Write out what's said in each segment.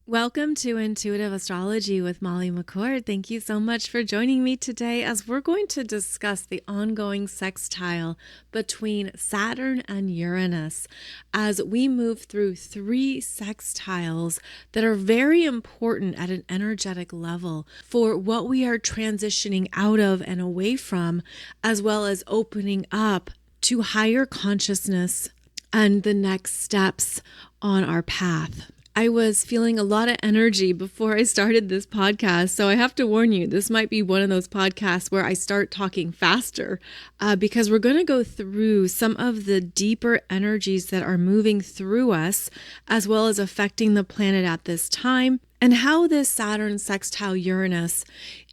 Welcome to Intuitive Astrology with Molly McCord. Thank you so much for joining me today as we're going to discuss the ongoing sextile between Saturn and Uranus as we move through three sextiles that are very important at an energetic level for what we are transitioning out of and away from, as well as opening up to higher consciousness and the next steps on our path. I was feeling a lot of energy before I started this podcast, so I have to warn you, this might be one of those podcasts where I start talking faster because we're going to go through some of the deeper energies that are moving through us, as well as affecting the planet at this time, and how this Saturn Sextile Uranus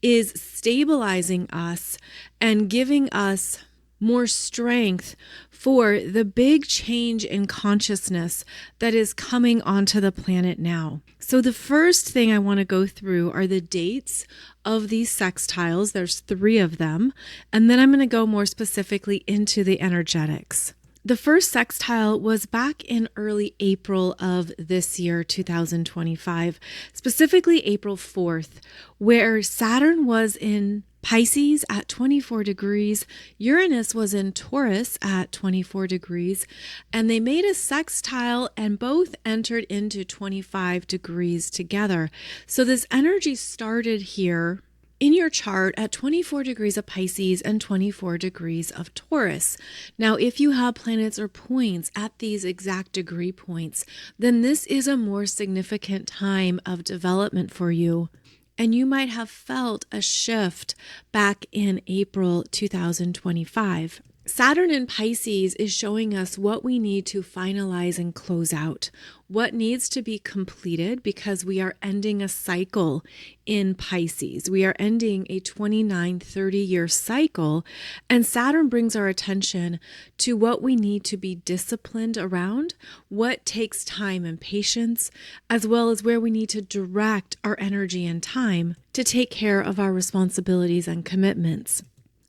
is stabilizing us and giving us more strength for the big change in consciousness that is coming onto the planet now. So the first thing I want to go through are the dates of these sextiles. There's 3 of them. And then I'm going to go more specifically into the energetics. The first sextile was back in early April of this year, 2025, specifically April 4th, where Saturn was in Pisces at 24 degrees, Uranus was in Taurus at 24 degrees, and they made a sextile and both entered into 25 degrees together. So this energy started here in your chart at 24 degrees of Pisces and 24 degrees of Taurus. Now, if you have planets or points at these exact degree points, then this is a more significant time of development for you. And you might have felt a shift back in April 2025. Saturn in Pisces is showing us what we need to finalize and close out, what needs to be completed because we are ending a cycle in Pisces. We are ending a 29, 30-year cycle, and Saturn brings our attention to what we need to be disciplined around, what takes time and patience, as well as where we need to direct our energy and time to take care of our responsibilities and commitments.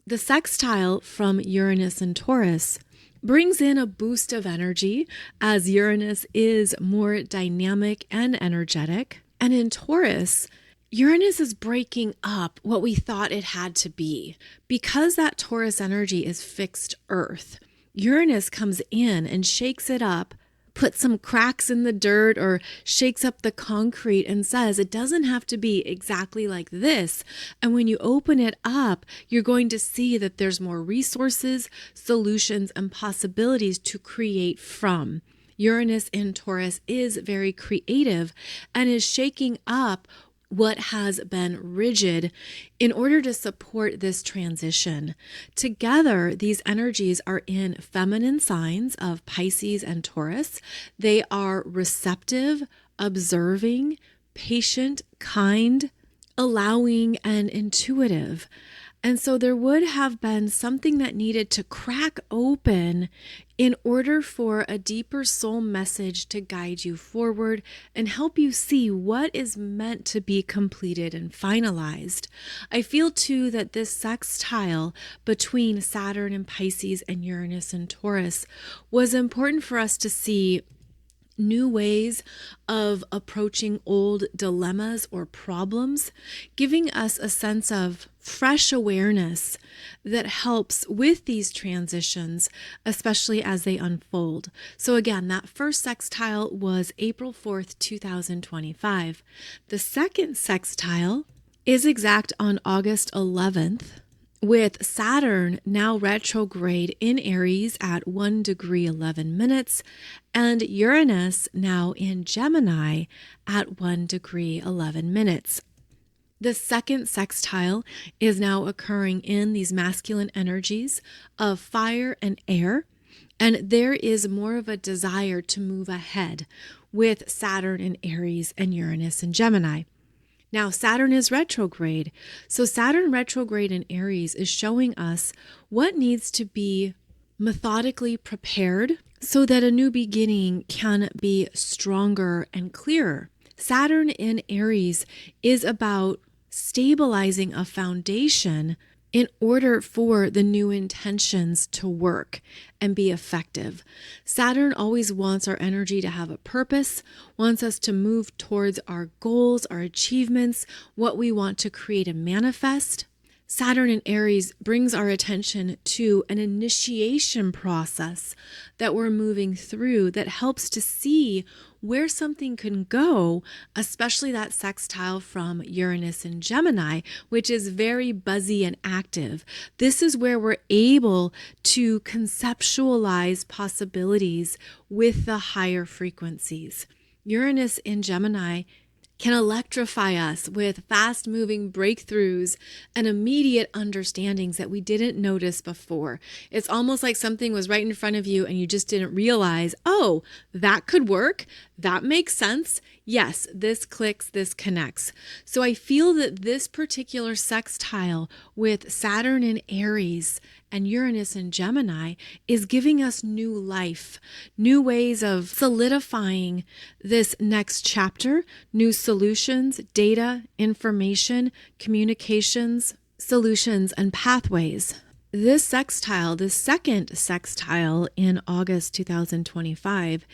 The sextile from Uranus and Taurus brings in a boost of energy as Uranus is more dynamic and energetic. And in Taurus, Uranus is breaking up what we thought it had to be. Because that Taurus energy is fixed earth, Uranus comes in and shakes it up, puts some cracks in the dirt or shakes up the concrete and says it doesn't have to be exactly like this. And when you open it up, you're going to see that there's more resources, solutions, and possibilities to create from. Uranus in Taurus is very creative and is shaking up what has been rigid in order to support this transition. Together, these energies are in feminine signs of Pisces and Taurus. They are receptive, observing, patient, kind, allowing, and intuitive. And so there would have been something that needed to crack open in order for a deeper soul message to guide you forward and help you see what is meant to be completed and finalized. I feel too that this sextile between Saturn and Pisces and Uranus and Taurus was important for us to see new ways of approaching old dilemmas or problems, giving us a sense of fresh awareness that helps with these transitions, especially as they unfold. So again, that first sextile was April 4th, 2025. The second sextile is exact on August 11th, with Saturn now retrograde in Aries at 1 degree 11 minutes and Uranus now in Gemini at 1 degree 11 minutes. The second sextile is now occurring in these masculine energies of fire and air, and there is more of a desire to move ahead with Saturn in Aries and Uranus in Gemini. Now, Saturn is retrograde. So Saturn retrograde in Aries is showing us what needs to be methodically prepared so that a new beginning can be stronger and clearer. Saturn in Aries is about stabilizing a foundation in order for the new intentions to work and be effective. Saturn always wants our energy to have a purpose, wants us to move towards our goals, our achievements, what we want to create and manifest. Saturn in Aries brings our attention to an initiation process that we're moving through that helps to see where something can go, especially that sextile from Uranus and Gemini, which is very buzzy and active. This is where we're able to conceptualize possibilities with the higher frequencies. Uranus in Gemini can electrify us with fast-moving breakthroughs and immediate understandings that we didn't notice before. It's almost like something was right in front of you and you just didn't realize, oh, that could work. That makes sense. Yes, this clicks, this connects. So I feel that this particular sextile with Saturn in Aries and Uranus in Gemini is giving us new life, new ways of solidifying this next chapter, new solutions, data, information, communications, solutions, and pathways. This sextile, the second sextile in August 2025,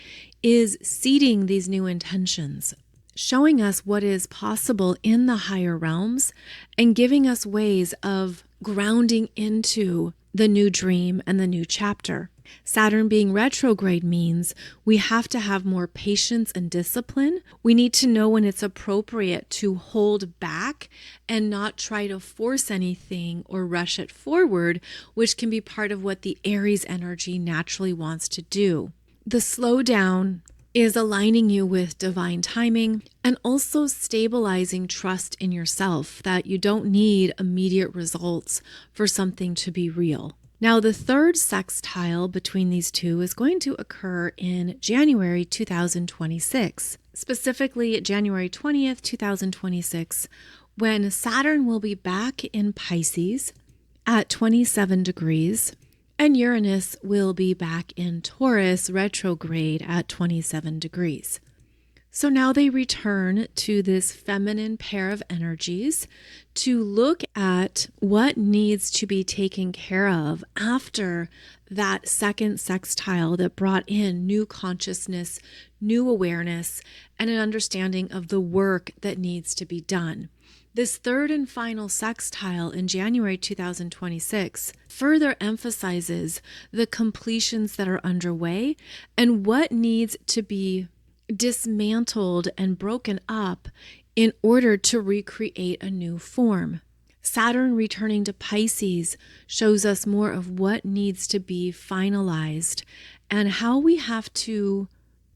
is seeding these new intentions, showing us what is possible in the higher realms and giving us ways of grounding into the new dream and the new chapter. Saturn being retrograde means we have to have more patience and discipline. We need to know when it's appropriate to hold back and not try to force anything or rush it forward, which can be part of what the Aries energy naturally wants to do. The slowdown is aligning you with divine timing and also stabilizing trust in yourself that you don't need immediate results for something to be real. Now, the third sextile between these two is going to occur in January 2026, specifically January 20th, 2026, when Saturn will be back in Pisces at 27 degrees. And Uranus will be back in Taurus retrograde at 27 degrees. So now they return to this feminine pair of energies to look at what needs to be taken care of after that second sextile that brought in new consciousness, new awareness, and an understanding of the work that needs to be done. This third and final sextile in January 2026 further emphasizes the completions that are underway and what needs to be dismantled and broken up in order to recreate a new form. Saturn returning to Pisces shows us more of what needs to be finalized and how we have to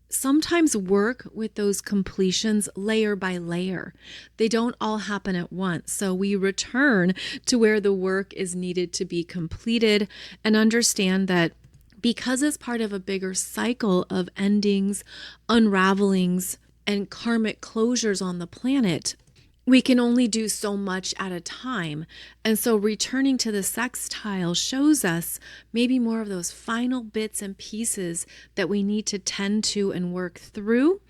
sometimes work with those completions layer by layer. They don't all happen at once. So we return to where the work is needed to be completed and understand that because it's part of a bigger cycle of endings, unravelings, and karmic closures on the planet, we can only do so much at a time. And so returning to the sextile shows us maybe more of those final bits and pieces that we need to tend to and work through.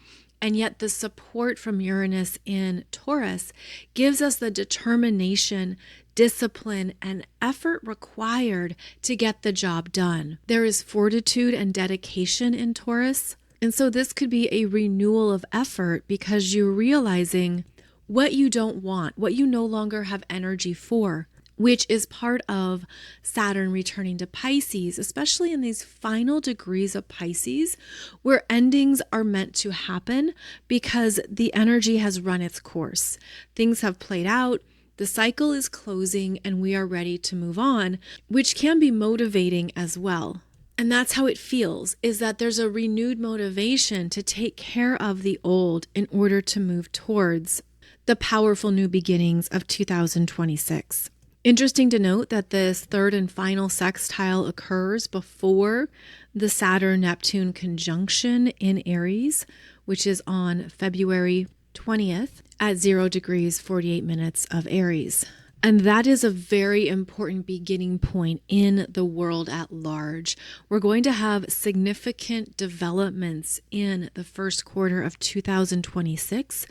And yet the support from Uranus in Taurus gives us the determination, discipline, and effort required to get the job done. There is fortitude and dedication in Taurus. And so this could be a renewal of effort because you're realizing what you don't want, what you no longer have energy for, which is part of Saturn returning to Pisces, especially in these final degrees of Pisces, where endings are meant to happen because the energy has run its course. Things have played out, the cycle is closing, and we are ready to move on, which can be motivating as well. And that's how it feels, is that there's a renewed motivation to take care of the old in order to move towards the powerful new beginnings of 2026. Interesting to note that this third and final sextile occurs before the Saturn-Neptune conjunction in Aries, which is on February 20th at 0 degrees 48 minutes of Aries. And that is a very important beginning point in the world at large. We're going to have significant developments in the first quarter of 2026.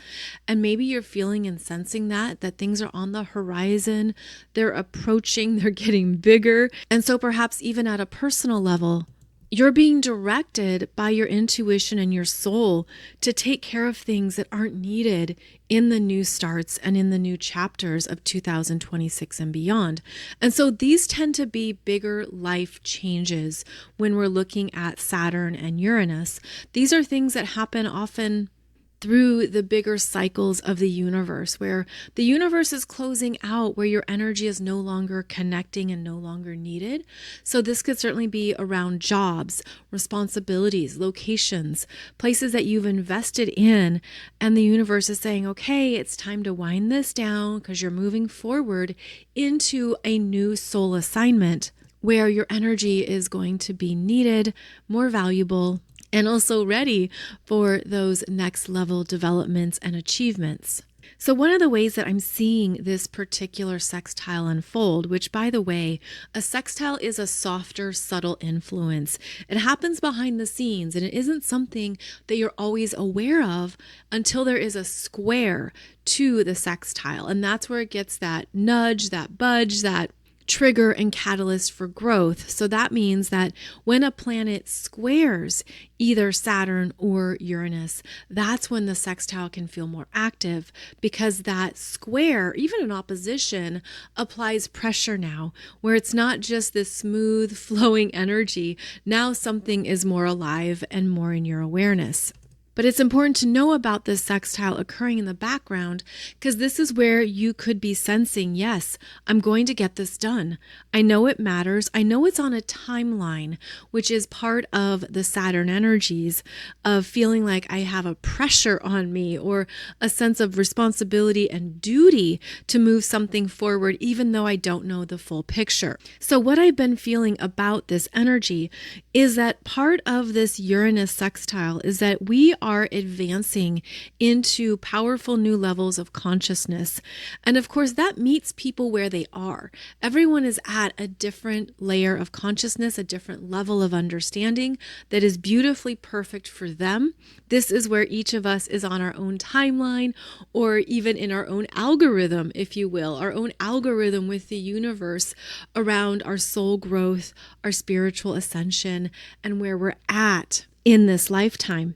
And maybe you're feeling and sensing that things are on the horizon. They're approaching, they're getting bigger. And so perhaps even at a personal level, you're being directed by your intuition and your soul to take care of things that aren't needed in the new starts and in the new chapters of 2026 and beyond. And so these tend to be bigger life changes when we're looking at Saturn and Uranus. These are things that happen often through the bigger cycles of the universe, where the universe is closing out, where your energy is no longer connecting and no longer needed. So this could certainly be around jobs, responsibilities, locations, places that you've invested in, and the universe is saying, okay, it's time to wind this down because you're moving forward into a new soul assignment where your energy is going to be needed, more valuable, and also ready for those next level developments and achievements. So one of the ways that I'm seeing this particular sextile unfold, which by the way, a sextile is a softer, subtle influence. It happens behind the scenes and it isn't something that you're always aware of until there is a square to the sextile. And that's where it gets that nudge, that budge, that trigger and catalyst for growth. So that means that when a planet squares either Saturn or Uranus, that's when the sextile can feel more active, because that square, even in opposition, applies pressure now, where it's not just this smooth flowing energy. Now something is more alive and more in your awareness. But it's important to know about this sextile occurring in the background, because this is where you could be sensing, yes, I'm going to get this done. I know it matters. I know it's on a timeline, which is part of the Saturn energies of feeling like I have a pressure on me or a sense of responsibility and duty to move something forward, even though I don't know the full picture. So what I've been feeling about this energy is that part of this Uranus sextile is that we are advancing into powerful new levels of consciousness. And of course, that meets people where they are. Everyone is at a different layer of consciousness, a different level of understanding that is beautifully perfect for them. This is where each of us is on our own timeline, or even in our own algorithm, if you will, our own algorithm with the universe around our soul growth, our spiritual ascension, and where we're at in this lifetime.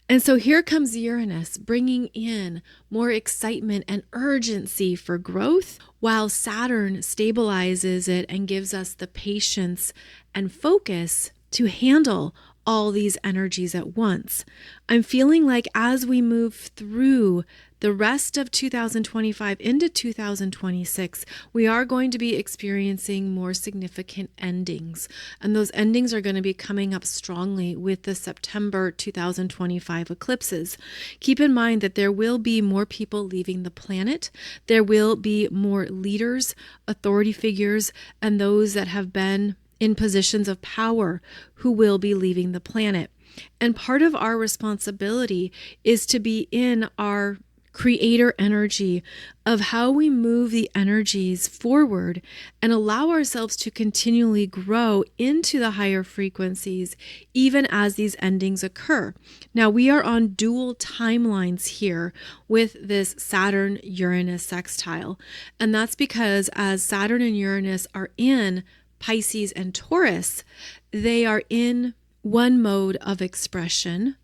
And so here comes Uranus bringing in more excitement and urgency for growth, while Saturn stabilizes it and gives us the patience and focus to handle all these energies at once. I'm feeling like as we move through the rest of 2025 into 2026, we are going to be experiencing more significant endings. And those endings are going to be coming up strongly with the September 2025 eclipses. Keep in mind that there will be more people leaving the planet. There will be more leaders, authority figures, and those that have been in positions of power who will be leaving the planet. And part of our responsibility is to be in our creator energy of how we move the energies forward and allow ourselves to continually grow into the higher frequencies, even as these endings occur. Now, we are on dual timelines here with this Saturn-Uranus sextile, and that's because as Saturn and Uranus are in Pisces and Taurus, they are in one mode of expression,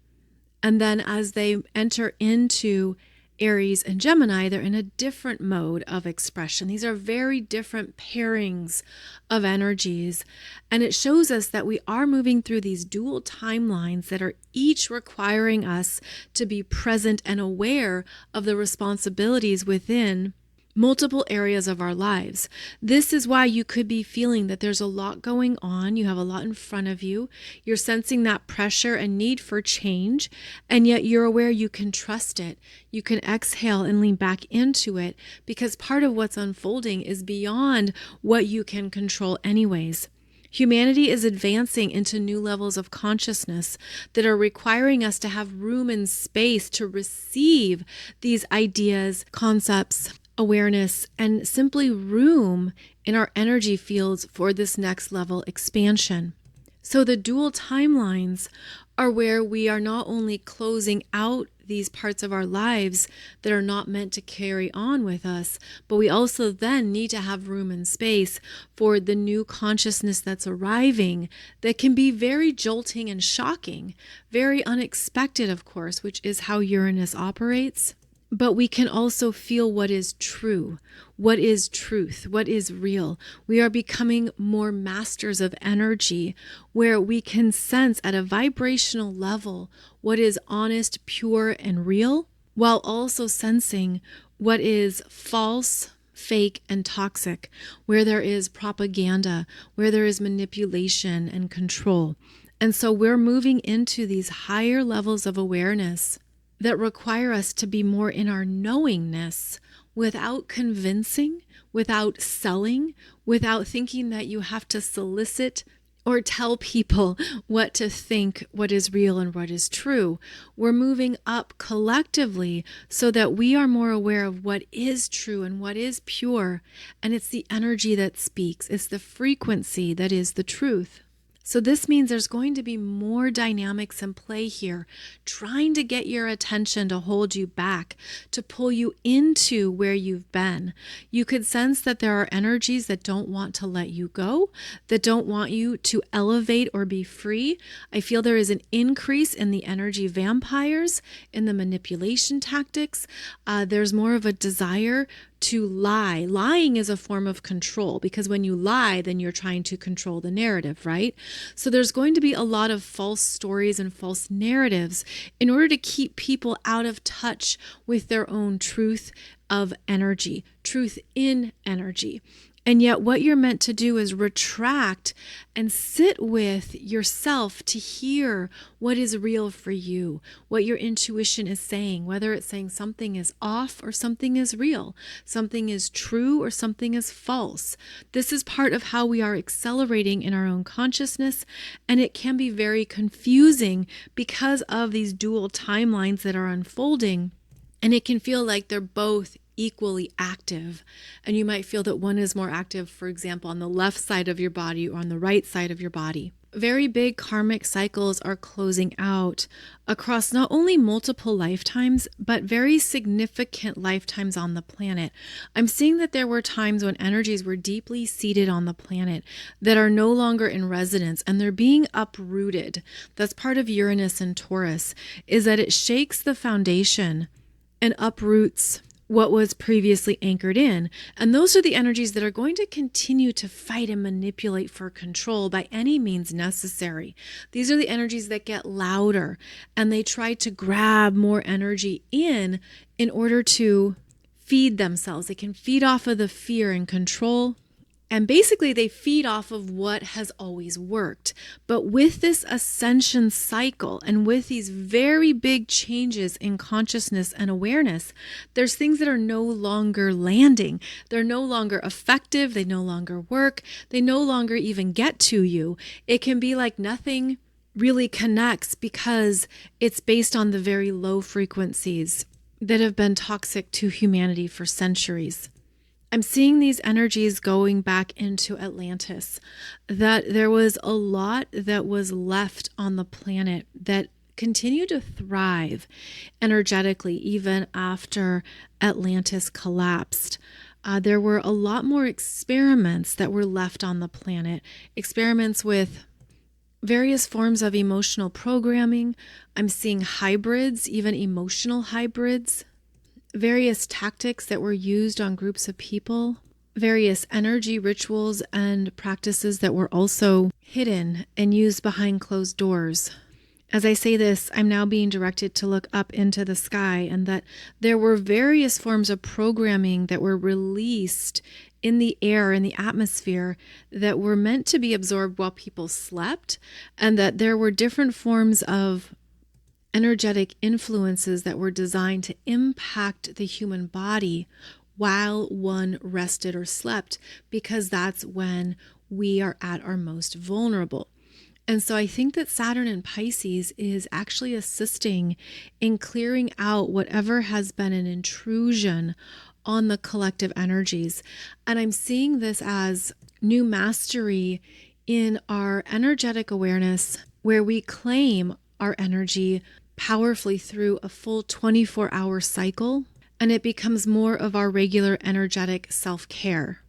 and then as they enter into Aries and Gemini, they're in a different mode of expression. These are very different pairings of energies. And it shows us that we are moving through these dual timelines that are each requiring us to be present and aware of the responsibilities within multiple areas of our lives. This is why you could be feeling that there's a lot going on. You have a lot in front of you. You're sensing that pressure and need for change, and yet you're aware you can trust it. You can exhale and lean back into it, because part of what's unfolding is beyond what you can control anyways. Humanity is advancing into new levels of consciousness that are requiring us to have room and space to receive these ideas, concepts, awareness and simply room in our energy fields for this next level expansion. So the dual timelines are where we are not only closing out these parts of our lives that are not meant to carry on with us, but we also then need to have room and space for the new consciousness that's arriving that can be very jolting and shocking, very unexpected, of course, which is how Uranus operates. But we can also feel what is true, what is truth, what is real. We are becoming more masters of energy, where we can sense at a vibrational level what is honest, pure, and real, while also sensing what is false, fake, and toxic, where there is propaganda, where there is manipulation and control. And so we're moving into these higher levels of awareness that require us to be more in our knowingness without convincing, without selling, without thinking that you have to solicit or tell people what to think, what is real and what is true. We're moving up collectively so that we are more aware of what is true and what is pure. And it's the energy that speaks. It's the frequency that is the truth. So this means there's going to be more dynamics in play here, trying to get your attention, to hold you back, to pull you into where you've been. You could sense that there are energies that don't want to let you go, that don't want you to elevate or be free. I feel there is an increase in the energy vampires, in the manipulation tactics. There's more of a desire to lie. Lying is a form of control, because when you lie, then you're trying to control the narrative, right? So there's going to be a lot of false stories and false narratives in order to keep people out of touch with their own truth of energy, truth in energy. And yet what you're meant to do is retract and sit with yourself to hear what is real for you, what your intuition is saying, whether it's saying something is off or something is real, something is true or something is false. This is part of how we are accelerating in our own consciousness, and it can be very confusing because of these dual timelines that are unfolding, and it can feel like they're both equally active. And you might feel that one is more active, for example, on the left side of your body or on the right side of your body. Very big karmic cycles are closing out across not only multiple lifetimes, but very significant lifetimes on the planet. I'm seeing that there were times when energies were deeply seated on the planet that are no longer in residence, and they're being uprooted. That's part of Uranus and Taurus, is that it shakes the foundation and uproots what was previously anchored in. And those are the energies that are going to continue to fight and manipulate for control by any means necessary. These are the energies that get louder, and they try to grab more energy in order to feed themselves. They can feed off of the fear and control. And basically they feed off of what has always worked. But with this ascension cycle and with these very big changes in consciousness and awareness, there's things that are no longer landing. They're no longer effective. They no longer work. They no longer even get to you. It can be like nothing really connects because it's based on the very low frequencies that have been toxic to humanity for centuries. I'm seeing these energies going back into Atlantis, that there was a lot that was left on the planet that continued to thrive energetically even after Atlantis collapsed. There were a lot more experiments that were left on the planet, experiments with various forms of emotional programming. I'm seeing hybrids, even emotional hybrids. Various tactics that were used on groups of people, various energy rituals and practices that were also hidden and used behind closed doors. As I say this, I'm now being directed to look up into the sky, and that there were various forms of programming that were released in the air, in the atmosphere, that were meant to be absorbed while people slept, and that there were different forms of energetic influences that were designed to impact the human body while one rested or slept, because that's when we are at our most vulnerable. And so I think that Saturn in Pisces is actually assisting in clearing out whatever has been an intrusion on the collective energies. And I'm seeing this as new mastery in our energetic awareness, where we claim our energy powerfully through a full 24-hour cycle, and it becomes more of our regular energetic self-care.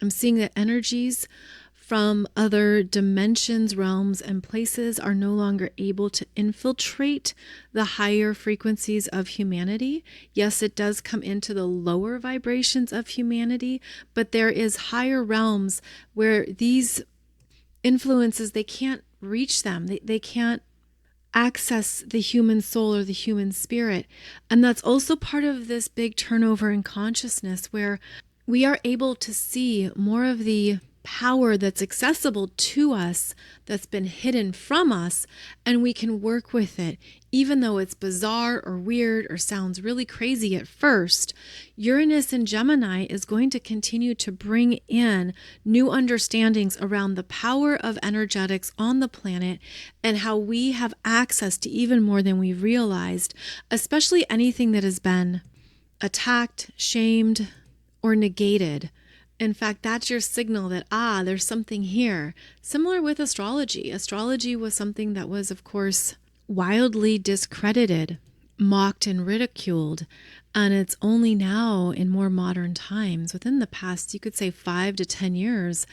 I'm seeing that energies from other dimensions, realms, and places are no longer able to infiltrate the higher frequencies of humanity. Yes, it does come into the lower vibrations of humanity, but there is higher realms where these influences, they can't reach them. They can't access the human soul or the human spirit. And that's also part of this big turnover in consciousness, where we are able to see more of the power that's accessible to us, that's been hidden from us, and we can work with it. Even though it's bizarre or weird or sounds really crazy at first, Uranus and Gemini is going to continue to bring in new understandings around the power of energetics on the planet and how we have access to even more than we realized, especially anything that has been attacked, shamed, or negated. In fact, that's your signal that, there's something here. Similar with astrology. Astrology was something that was, of course, wildly discredited, mocked, and ridiculed. And it's only now, in more modern times, within the past, you could say 5 to 10 years,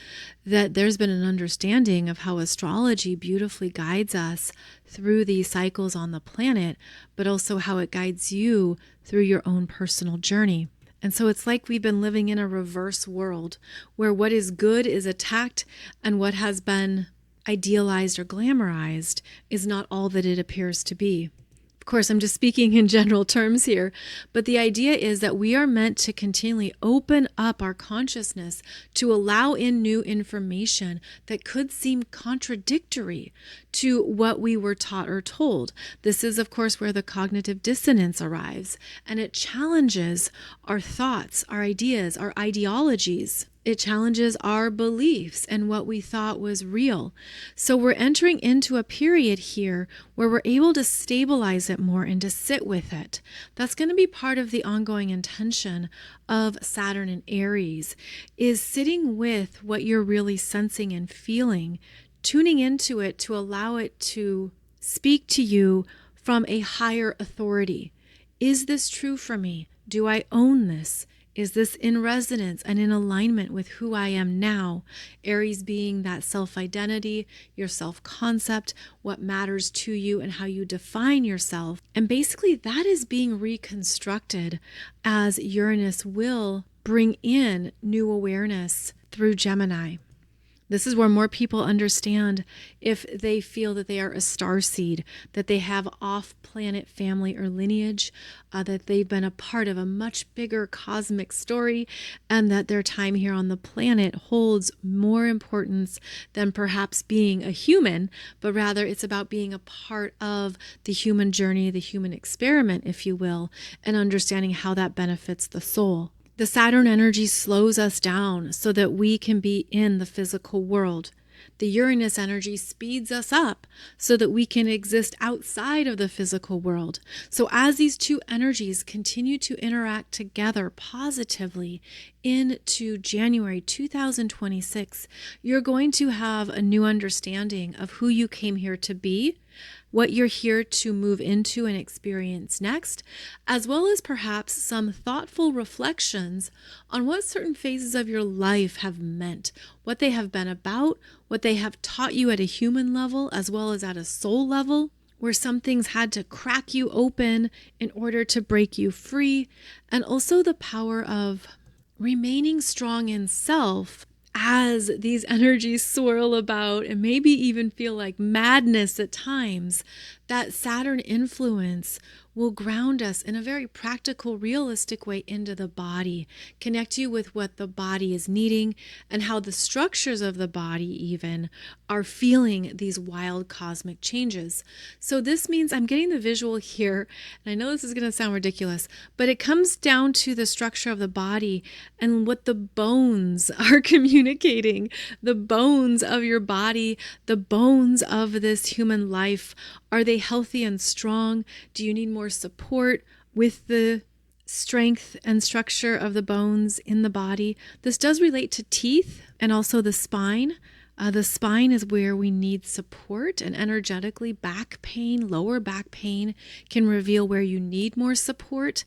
that there's been an understanding of how astrology beautifully guides us through these cycles on the planet, but also how it guides you through your own personal journey. And so it's like we've been living in a reverse world where what is good is attacked and what has been idealized or glamorized is not all that it appears to be. Of course, I'm just speaking in general terms here, but the idea is that we are meant to continually open up our consciousness to allow in new information that could seem contradictory to what we were taught or told. This is, of course, where the cognitive dissonance arrives, and it challenges our thoughts, our ideas, our ideologies. It challenges our beliefs and what we thought was real. So we're entering into a period here where we're able to stabilize it more and to sit with it. That's going to be part of the ongoing intention of Saturn and Aries, is sitting with what you're really sensing and feeling, tuning into it to allow it to speak to you from a higher authority. Is this true for me? Do I own this? Is this in resonance and in alignment with who I am now? Aries being that self-identity, your self-concept, what matters to you and how you define yourself. And basically that is being reconstructed as Uranus will bring in new awareness through Gemini. This is where more people understand if they feel that they are a starseed, that they have off-planet family or lineage, that they've been a part of a much bigger cosmic story, and that their time here on the planet holds more importance than perhaps being a human, but rather it's about being a part of the human journey, the human experiment, if you will, and understanding how that benefits the soul. The Saturn energy slows us down so that we can be in the physical world. The Uranus energy speeds us up so that we can exist outside of the physical world. So as these two energies continue to interact together positively into January 2026, you're going to have a new understanding of who you came here to be, what you're here to move into and experience next, as well as perhaps some thoughtful reflections on what certain phases of your life have meant, what they have been about, what they have taught you at a human level as well as at a soul level, where some things had to crack you open in order to break you free, and also the power of remaining strong in self as these energies swirl about and maybe even feel like madness at times. That Saturn influence will ground us in a very practical, realistic way into the body, connect you with what the body is needing and how the structures of the body even are feeling these wild cosmic changes. So this means I'm getting the visual here, and I know this is going to sound ridiculous, but it comes down to the structure of the body and what the bones are communicating. The bones of your body, the bones of this human life, are they healthy and strong? Do you need more support with the strength and structure of the bones in the body? This does relate to teeth and also the spine. The spine is where we need support, and energetically back pain, lower back pain can reveal where you need more support,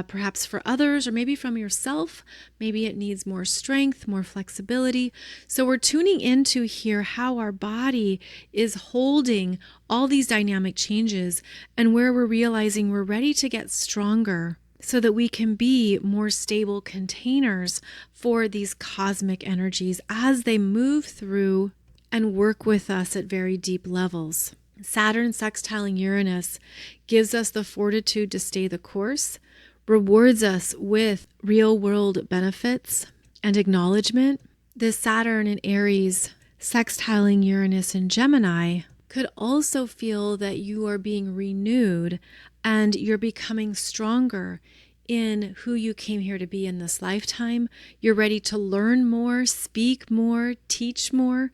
perhaps for others or maybe from yourself. Maybe it needs more strength, more flexibility. So we're tuning into here how our body is holding all these dynamic changes and where we're realizing we're ready to get stronger, so that we can be more stable containers for these cosmic energies as they move through and work with us at very deep levels. Saturn sextiling Uranus gives us the fortitude to stay the course, rewards us with real-world benefits and acknowledgement. This Saturn in Aries sextiling Uranus in Gemini could also feel that you are being renewed and you're becoming stronger in who you came here to be in this lifetime. You're ready to learn more, speak more, teach more.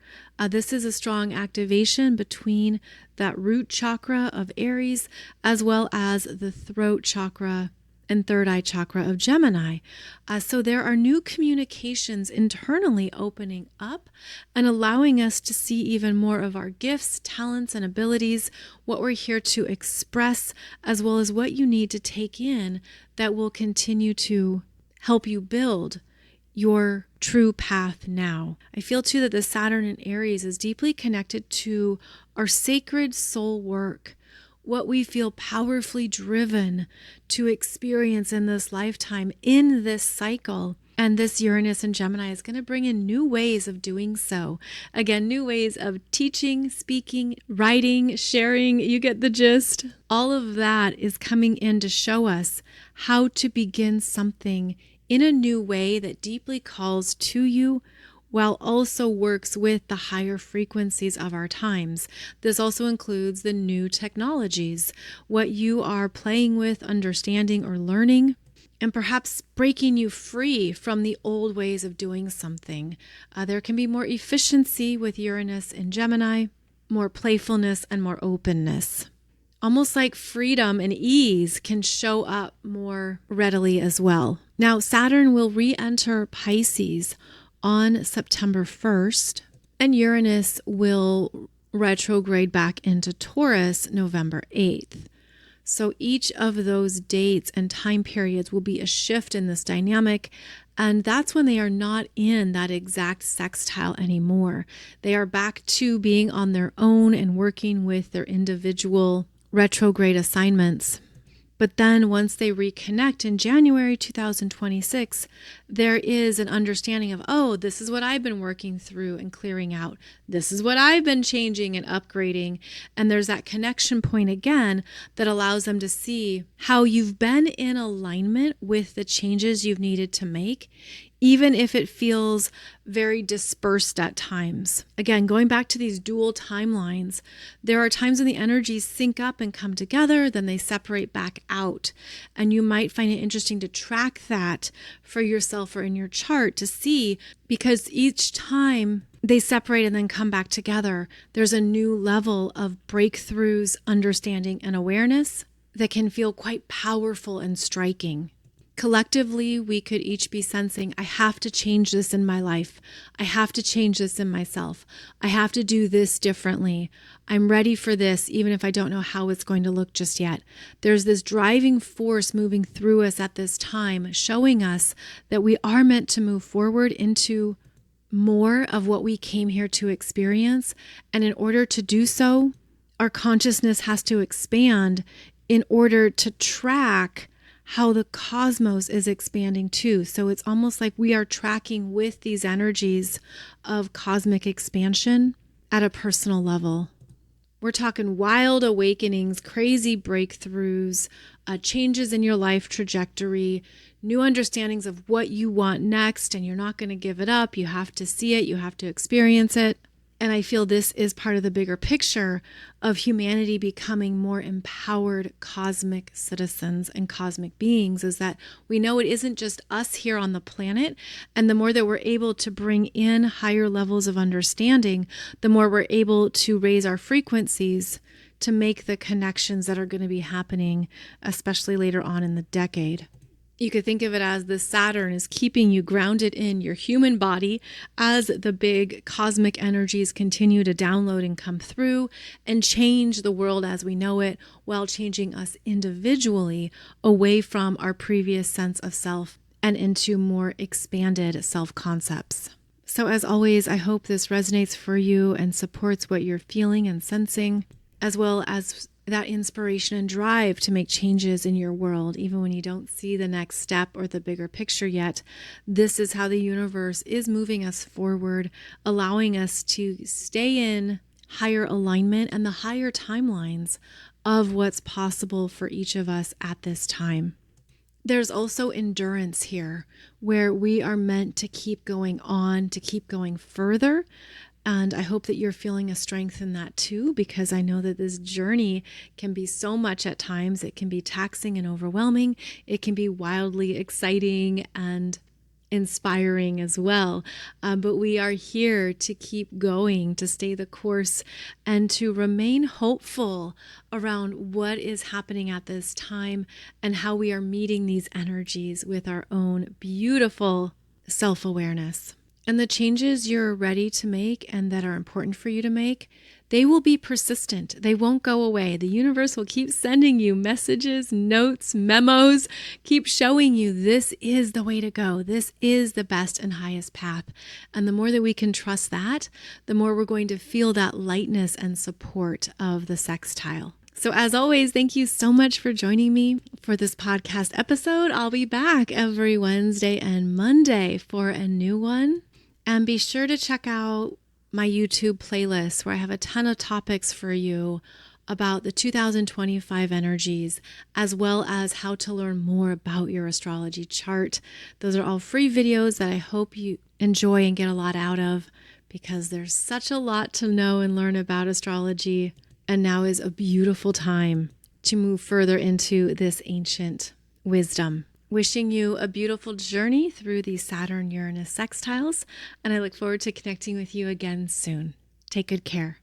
This is a strong activation between that root chakra of Aries as well as the throat chakra and third eye chakra of Gemini. So there are new communications internally opening up and allowing us to see even more of our gifts, talents, and abilities, what we're here to express, as well as what you need to take in that will continue to help you build your true path now. I feel too that the Saturn in Aries is deeply connected to our sacred soul work, what we feel powerfully driven to experience in this lifetime, in this cycle. And this Uranus and Gemini is going to bring in new ways of doing so. Again, new ways of teaching, speaking, writing, sharing. You get the gist. All of that is coming in to show us how to begin something in a new way that deeply calls to you, while also works with the higher frequencies of our times. This also includes the new technologies, what you are playing with, understanding, or learning, and perhaps breaking you free from the old ways of doing something. There can be more efficiency with Uranus and Gemini, more playfulness and more openness. Almost like freedom and ease can show up more readily as well. Now, Saturn will re-enter Pisces on September 1st, and Uranus will retrograde back into Taurus November 8th. So each of those dates and time periods will be a shift in this dynamic, and that's when they are not in that exact sextile anymore. They are back to being on their own and working with their individual retrograde assignments. But then once they reconnect in January 2026, there is an understanding of, oh, this is what I've been working through and clearing out. This is what I've been changing and upgrading. And there's that connection point again that allows them to see how you've been in alignment with the changes you've needed to make, even if it feels very dispersed at times. Again, going back to these dual timelines, there are times when the energies sync up and come together, then they separate back out. And you might find it interesting to track that for yourself or in your chart to see, because each time they separate and then come back together, there's a new level of breakthroughs, understanding, and awareness that can feel quite powerful and striking. Collectively, we could each be sensing, I have to change this in my life. I have to change this in myself. I have to do this differently. I'm ready for this, even if I don't know how it's going to look just yet. There's this driving force moving through us at this time, showing us that we are meant to move forward into more of what we came here to experience. And in order to do so, our consciousness has to expand in order to track how the cosmos is expanding too. So it's almost like we are tracking with these energies of cosmic expansion at a personal level. We're talking wild awakenings, crazy breakthroughs, changes in your life trajectory, new understandings of what you want next, and you're not going to give it up. You have to see it. You have to experience it. And I feel this is part of the bigger picture of humanity becoming more empowered cosmic citizens and cosmic beings, is that we know it isn't just us here on the planet. And the more that we're able to bring in higher levels of understanding, the more we're able to raise our frequencies to make the connections that are going to be happening, especially later on in the decade. You could think of it as the Saturn is keeping you grounded in your human body as the big cosmic energies continue to download and come through and change the world as we know it, while changing us individually away from our previous sense of self and into more expanded self-concepts. So as always, I hope this resonates for you and supports what you're feeling and sensing, as well as that inspiration and drive to make changes in your world, even when you don't see the next step or the bigger picture yet. This is how the universe is moving us forward, allowing us to stay in higher alignment and the higher timelines of what's possible for each of us at this time. There's also endurance here, where we are meant to keep going on, to keep going further. And I hope that you're feeling a strength in that too, because I know that this journey can be so much at times. It can be taxing and overwhelming. It can be wildly exciting and inspiring as well. But we are here to keep going, to stay the course, and to remain hopeful around what is happening at this time and how we are meeting these energies with our own beautiful self-awareness. And the changes you're ready to make and that are important for you to make, they will be persistent. They won't go away. The universe will keep sending you messages, notes, memos, keep showing you this is the way to go. This is the best and highest path. And the more that we can trust that, the more we're going to feel that lightness and support of the sextile. So as always, thank you so much for joining me for this podcast episode. I'll be back every Wednesday and Monday for a new one. And be sure to check out my YouTube playlist, where I have a ton of topics for you about the 2025 energies, as well as how to learn more about your astrology chart. Those are all free videos that I hope you enjoy and get a lot out of, because there's such a lot to know and learn about astrology. And now is a beautiful time to move further into this ancient wisdom. Wishing you a beautiful journey through the Saturn Uranus sextiles, and I look forward to connecting with you again soon. Take good care.